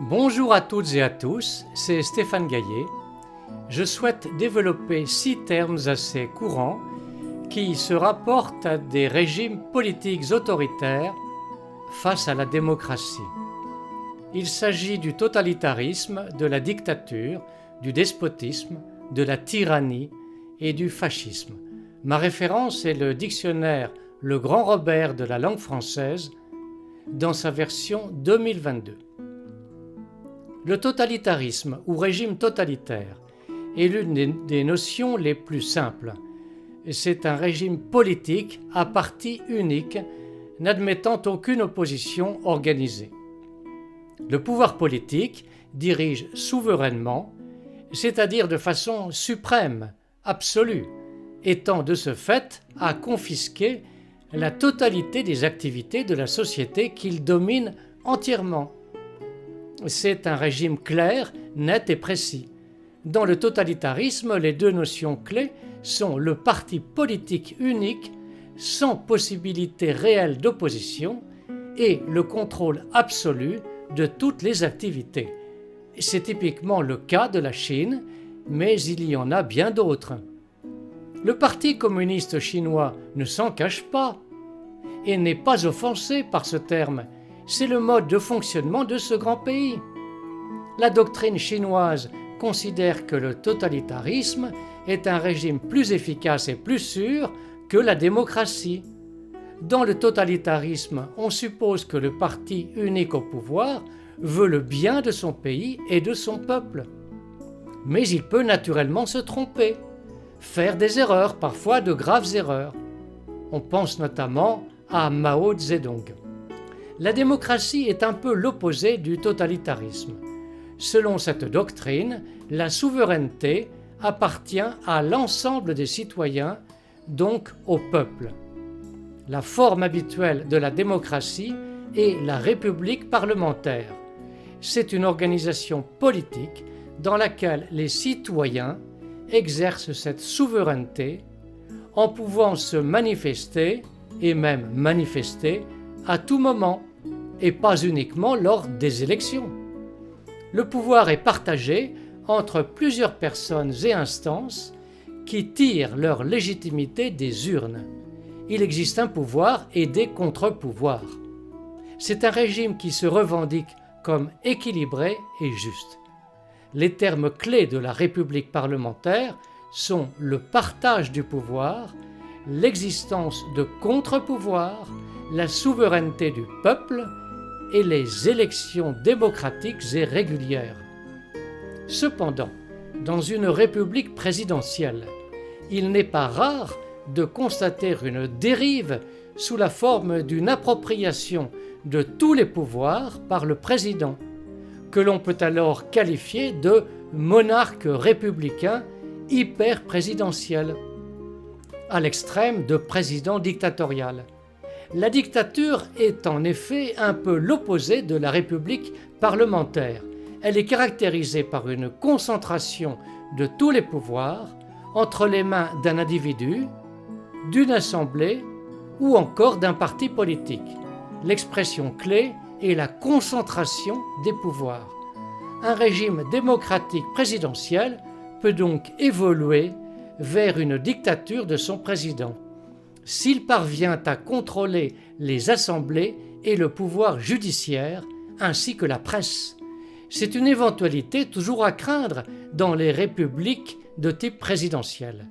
Bonjour à toutes et à tous, c'est Stéphane Gaillet. Je souhaite développer 6 termes assez courants qui se rapportent à des régimes politiques autoritaires face à la démocratie. Il s'agit du totalitarisme, de la dictature, du despotisme, de la tyrannie et du fascisme. Ma référence est le dictionnaire Le Grand Robert de la langue française dans sa version 2022. Le totalitarisme ou régime totalitaire est l'une des notions les plus simples. C'est un régime politique à parti unique, n'admettant aucune opposition organisée. Le pouvoir politique dirige souverainement, c'est-à-dire de façon suprême, absolue, étant de ce fait à confisquer la totalité des activités de la société qu'il domine entièrement. C'est un régime clair, net et précis. Dans le totalitarisme, les 2 notions clés sont le parti politique unique, sans possibilité réelle d'opposition, et le contrôle absolu de toutes les activités. C'est typiquement le cas de la Chine, mais il y en a bien d'autres. Le Parti communiste chinois ne s'en cache pas et n'est pas offensé par ce terme. C'est le mode de fonctionnement de ce grand pays. La doctrine chinoise considère que le totalitarisme est un régime plus efficace et plus sûr que la démocratie. Dans le totalitarisme, on suppose que le parti unique au pouvoir veut le bien de son pays et de son peuple. Mais il peut naturellement se tromper, faire des erreurs, parfois de graves erreurs. On pense notamment à Mao Zedong. La démocratie est un peu l'opposé du totalitarisme. Selon cette doctrine, la souveraineté appartient à l'ensemble des citoyens, donc au peuple. La forme habituelle de la démocratie est la république parlementaire. C'est une organisation politique dans laquelle les citoyens exercent cette souveraineté en pouvant se manifester et même manifester à tout moment et pas uniquement lors des élections. Le pouvoir est partagé entre plusieurs personnes et instances qui tirent leur légitimité des urnes. Il existe un pouvoir et des contre-pouvoirs. C'est un régime qui se revendique comme équilibré et juste. Les termes clés de la République parlementaire sont le partage du pouvoir, l'existence de contre-pouvoirs, la souveraineté du peuple et les élections démocratiques et régulières. Cependant, dans une république présidentielle, il n'est pas rare de constater une dérive sous la forme d'une appropriation de tous les pouvoirs par le président, que l'on peut alors qualifier de monarque républicain hyper-présidentiel, à l'extrême de président dictatorial. La dictature est en effet un peu l'opposé de la république parlementaire. Elle est caractérisée par une concentration de tous les pouvoirs entre les mains d'un individu, d'une assemblée ou encore d'un parti politique. L'expression clé est la concentration des pouvoirs. Un régime démocratique présidentiel peut donc évoluer vers une dictature de son président, s'il parvient à contrôler les assemblées et le pouvoir judiciaire, ainsi que la presse. C'est une éventualité toujours à craindre dans les républiques de type présidentiel.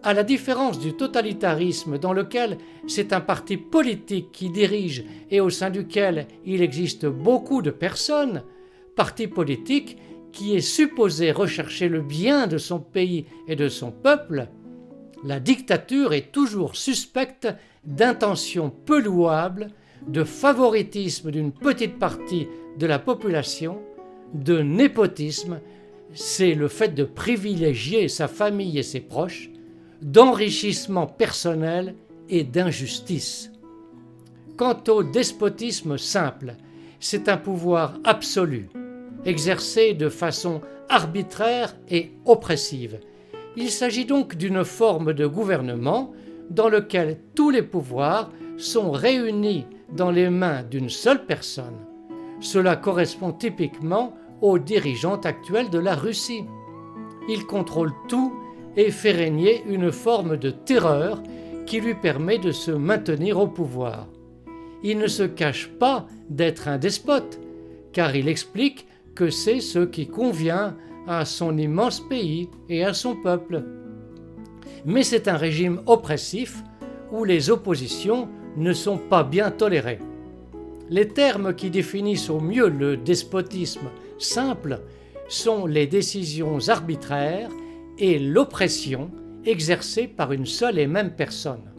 À la différence du totalitarisme dans lequel c'est un parti politique qui dirige et au sein duquel il existe beaucoup de personnes, parti politique qui est supposé rechercher le bien de son pays et de son peuple, la dictature est toujours suspecte d'intentions peu louables, de favoritisme d'une petite partie de la population, de népotisme, c'est le fait de privilégier sa famille et ses proches, d'enrichissement personnel et d'injustice. Quant au despotisme simple, c'est un pouvoir absolu, exercé de façon arbitraire et oppressive. Il s'agit donc d'une forme de gouvernement dans lequel tous les pouvoirs sont réunis dans les mains d'une seule personne. Cela correspond typiquement aux dirigeants actuels de la Russie. Il contrôle tout et fait régner une forme de terreur qui lui permet de se maintenir au pouvoir. Il ne se cache pas d'être un despote, car il explique que c'est ce qui convient à son immense pays et à son peuple. Mais c'est un régime oppressif où les oppositions ne sont pas bien tolérées. Les termes qui définissent au mieux le despotisme simple sont les décisions arbitraires et l'oppression exercée par une seule et même personne.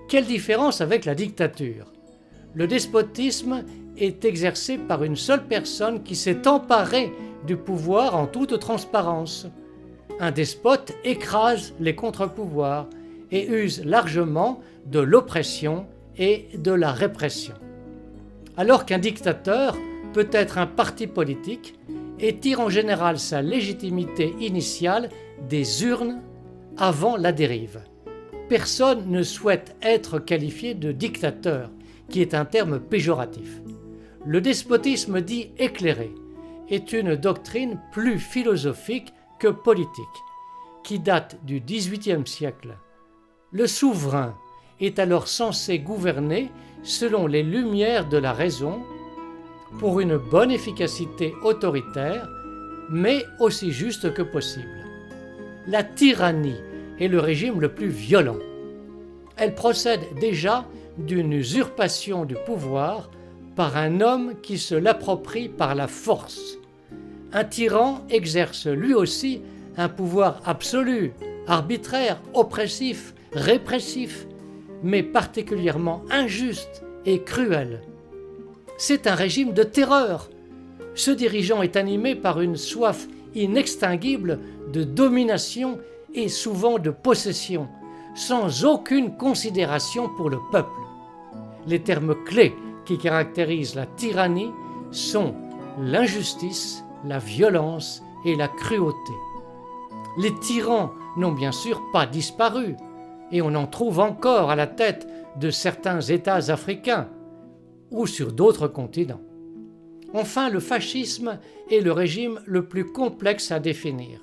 Quelle différence avec la dictature ? Le despotisme est exercé par une seule personne qui s'est emparée du pouvoir en toute transparence. Un despote écrase les contre-pouvoirs et use largement de l'oppression et de la répression. Alors qu'un dictateur peut être un parti politique et tire en général sa légitimité initiale des urnes avant la dérive. Personne ne souhaite être qualifié de dictateur, qui est un terme péjoratif. Le despotisme dit éclairé est une doctrine plus philosophique que politique, qui date du XVIIIe siècle. Le souverain est alors censé gouverner selon les lumières de la raison pour une bonne efficacité autoritaire, mais aussi juste que possible. La tyrannie est le régime le plus violent. Elle procède déjà d'une usurpation du pouvoir par un homme qui se l'approprie par la force. Un tyran exerce lui aussi un pouvoir absolu, arbitraire, oppressif, répressif, mais particulièrement injuste et cruel. C'est un régime de terreur. Ce dirigeant est animé par une soif inextinguible de domination et souvent de possession, sans aucune considération pour le peuple. Les termes clés qui caractérisent la tyrannie sont l'injustice, la violence et la cruauté. Les tyrans n'ont bien sûr pas disparu, et on en trouve encore à la tête de certains États africains ou sur d'autres continents. Enfin, le fascisme est le régime le plus complexe à définir.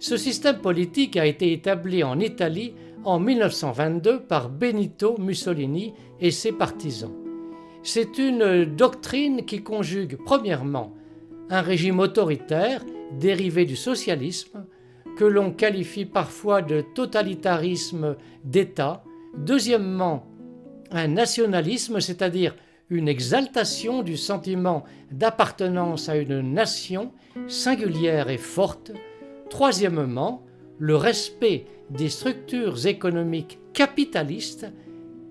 Ce système politique a été établi en Italie en 1922 par Benito Mussolini et ses partisans. C'est une doctrine qui conjugue premièrement un régime autoritaire dérivé du socialisme que l'on qualifie parfois de totalitarisme d'État, deuxièmement un nationalisme, c'est-à-dire une exaltation du sentiment d'appartenance à une nation singulière et forte, troisièmement le respect des structures économiques capitalistes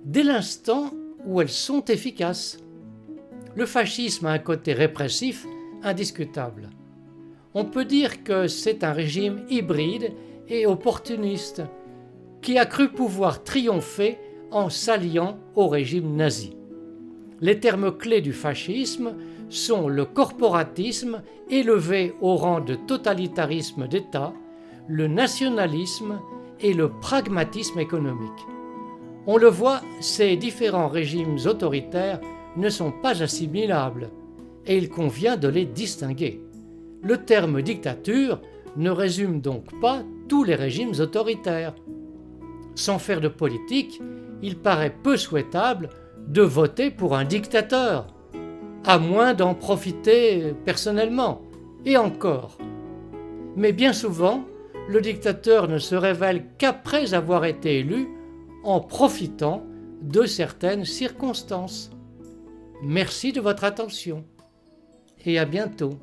dès l'instant où elles sont efficaces. Le fascisme a un côté répressif indiscutable. On peut dire que c'est un régime hybride et opportuniste qui a cru pouvoir triompher en s'alliant au régime nazi. Les termes clés du fascisme sont le corporatisme élevé au rang de totalitarisme d'État, le nationalisme et le pragmatisme économique. On le voit, ces différents régimes autoritaires ne sont pas assimilables et il convient de les distinguer. Le terme dictature ne résume donc pas tous les régimes autoritaires. Sans faire de politique, il paraît peu souhaitable de voter pour un dictateur, à moins d'en profiter personnellement, et encore. Mais bien souvent, le dictateur ne se révèle qu'après avoir été élu, en profitant de certaines circonstances. Merci de votre attention et à bientôt.